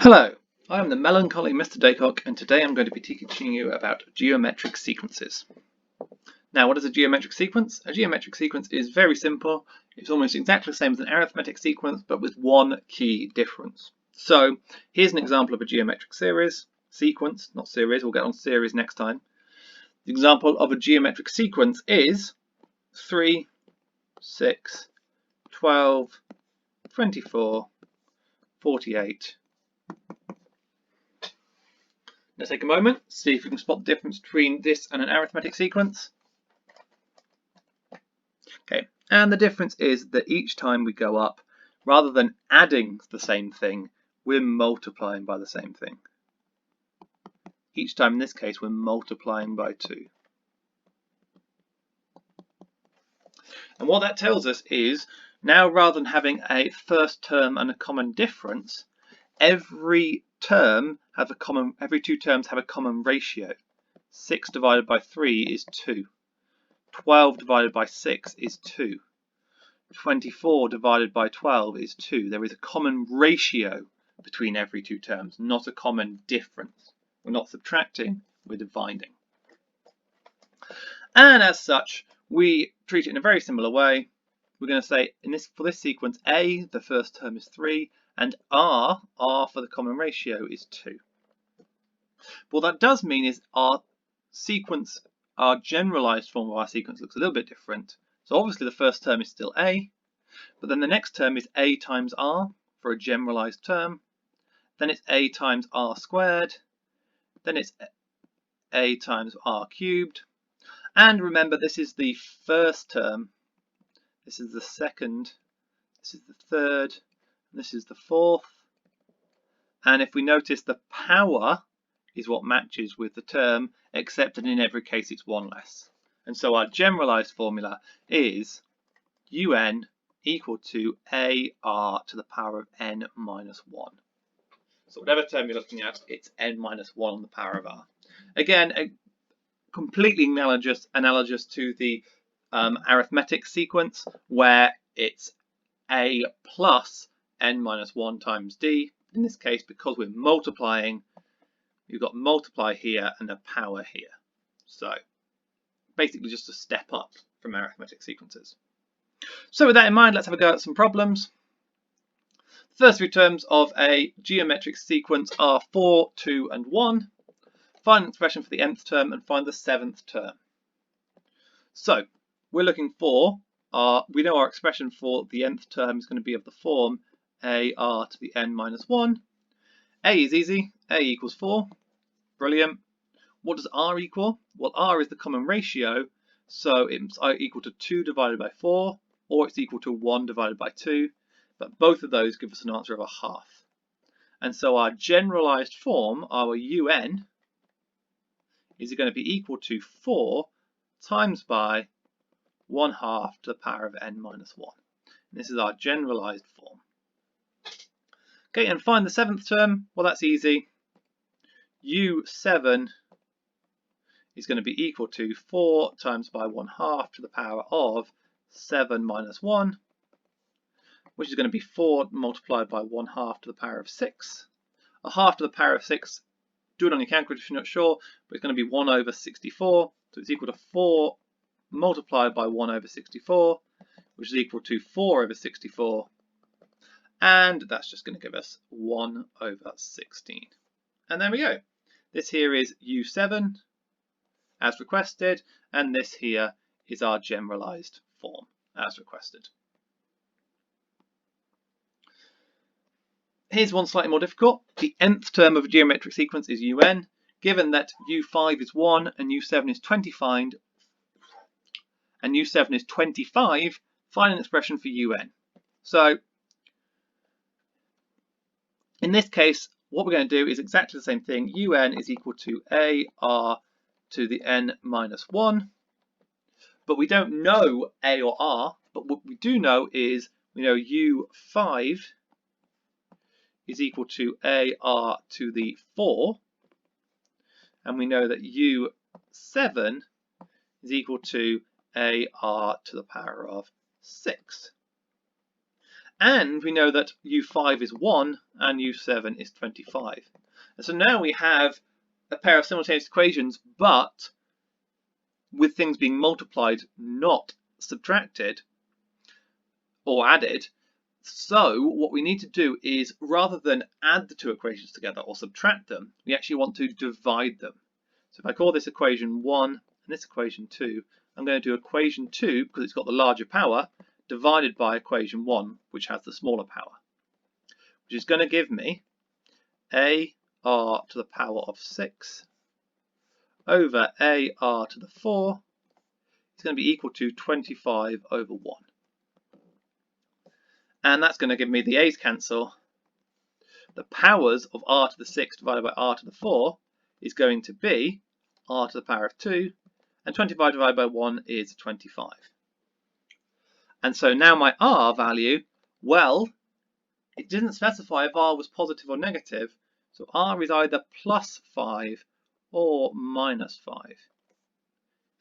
Hello, I am the melancholy Mr. Daycock, and today I'm going to be teaching you about geometric sequences. Now, what is a geometric sequence? A geometric sequence is very simple. It's almost exactly the same as an arithmetic sequence, but with one key difference. So, here's an example of a geometric sequence, not series, we'll get on series next time. The example of a geometric sequence is 3, 6, 12, 24, 48. Let's take a moment, see if we can spot the difference between this and an arithmetic sequence. Okay, and the difference is that each time we go up, rather than adding the same thing, we're multiplying by the same thing. Each time in this case, we're multiplying by 2. And what that tells us is, now rather than having a first term and a common difference, every two terms have a common ratio. 6 divided by 3 is 2. 12 divided by 6 is 2. 24 divided by 12 is 2. There is a common ratio between every two terms, not a common difference. We're not subtracting, we're dividing. And as such, we treat it in a very similar way. We're going to say for this sequence, A, the first term is 3, and R for the common ratio is 2. What that does mean is our generalized form of our sequence looks a little bit different. So obviously the first term is still A, but then the next term is A times R for a generalized term. Then it's A times R squared. Then it's A times R cubed. And remember, this is the first term. This is the second. This is the third. This is the fourth. And if we notice, the power is what matches with the term, except that in every case it's one less. And so our generalized formula is un equal to ar to the power of n minus 1. So whatever term you're looking at, it's n minus 1 on the power of r. Again, completely analogous to the arithmetic sequence, where it's a plus n minus 1 times d. In this case, because we're multiplying, you've got multiply here and a power here. So basically just a step up from arithmetic sequences. So with that in mind, let's have a go at some problems. The first three terms of a geometric sequence are 4, 2, and 1. Find an expression for the nth term and find the 7th term. So we're looking for, we know our expression for the nth term is going to be of the form ar to the n minus 1. A is easy, a equals 4. Brilliant. What does r equal? Well, r is the common ratio, so it's equal to 2 divided by 4, or it's equal to 1 divided by 2, but both of those give us an answer of a half. And so our generalized form, our un, is going to be equal to 4 times by 1/2 to the power of n minus 1. And this is our generalized form. Okay, and find the 7th term. Well, that's easy. u7 is going to be equal to 4 times by 1/2 to the power of 7 minus 1, which is going to be 4 multiplied by 1/2 to the power of 6. A half to the power of 6, do it on your calculator if you're not sure, but it's going to be 1 over 64, so it's equal to 4 multiplied by 1 over 64, which is equal to 4 over 64, and that's just going to give us 1 over 16. And there we go. This here is u7 as requested, and this here is our generalized form as requested. Here's one slightly more difficult. The nth term of a geometric sequence is un. Given that u5 is 1 and u7 is 25, find an expression for un. So in this case, what we're going to do is exactly the same thing. Un is equal to ar to the n minus 1. But we don't know a or r, but what we do know is we know u5 is equal to ar to the 4, and we know that u7 is equal to ar to the power of 6. And we know that u5 is 1 and u7 is 25. And so now we have a pair of simultaneous equations, but with things being multiplied, not subtracted or added. So what we need to do is, rather than add the two equations together or subtract them, we actually want to divide them. So if I call this equation 1 and this equation 2, I'm going to do equation 2, because it's got the larger power, divided by equation 1, which has the smaller power, which is going to give me ar to the power of 6 over ar to the 4 is going to be equal to 25 over 1. And that's going to give me the a's cancel. The powers of r to the 6 divided by r to the 4 is going to be r to the power of 2, and 25 divided by 1 is 25. And so now my r value, well, it didn't specify if r was positive or negative, so r is either plus 5 or minus 5. If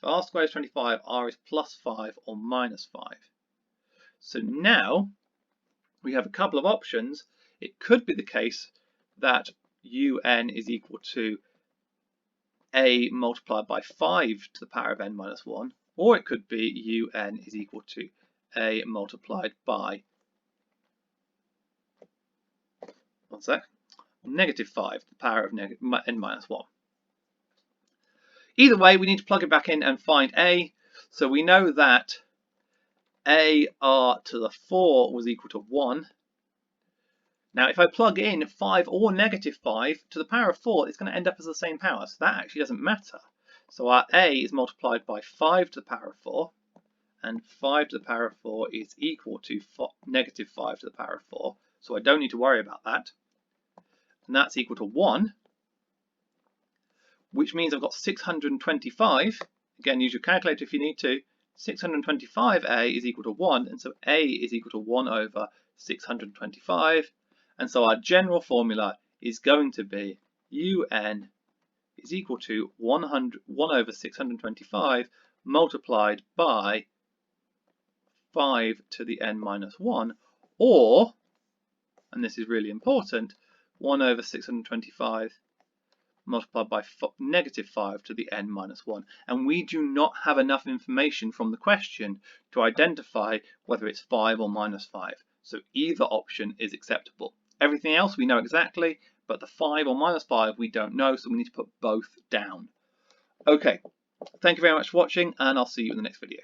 r squared is 25, r is plus 5 or minus 5. So now we have a couple of options. It could be the case that un is equal to a multiplied by 5 to the power of n minus 1, or it could be un is equal to a multiplied by negative 5 to the power of n minus 1. Either way, we need to plug it back in and find a. So we know that ar to the 4 was equal to 1. Now, if I plug in 5 or negative 5 to the power of 4, it's going to end up as the same power, so that actually doesn't matter. So our a is multiplied by 5 to the power of 4, and 5 to the power of 4 is equal to negative 5 to the power of 4, so I don't need to worry about that. And that's equal to 1, which means I've got 625. Again, use your calculator if you need to. 625a is equal to 1, and so a is equal to 1 over 625. And so our general formula is going to be un is equal to 1 over 625 multiplied by 5 to the n minus 1, or, and this is really important, 1 over 625 multiplied by negative 5 to the n minus 1. And we do not have enough information from the question to identify whether it's 5 or minus 5. So either option is acceptable. Everything else we know exactly, but the 5 or minus 5 we don't know, so we need to put both down. Okay, thank you very much for watching, and I'll see you in the next video.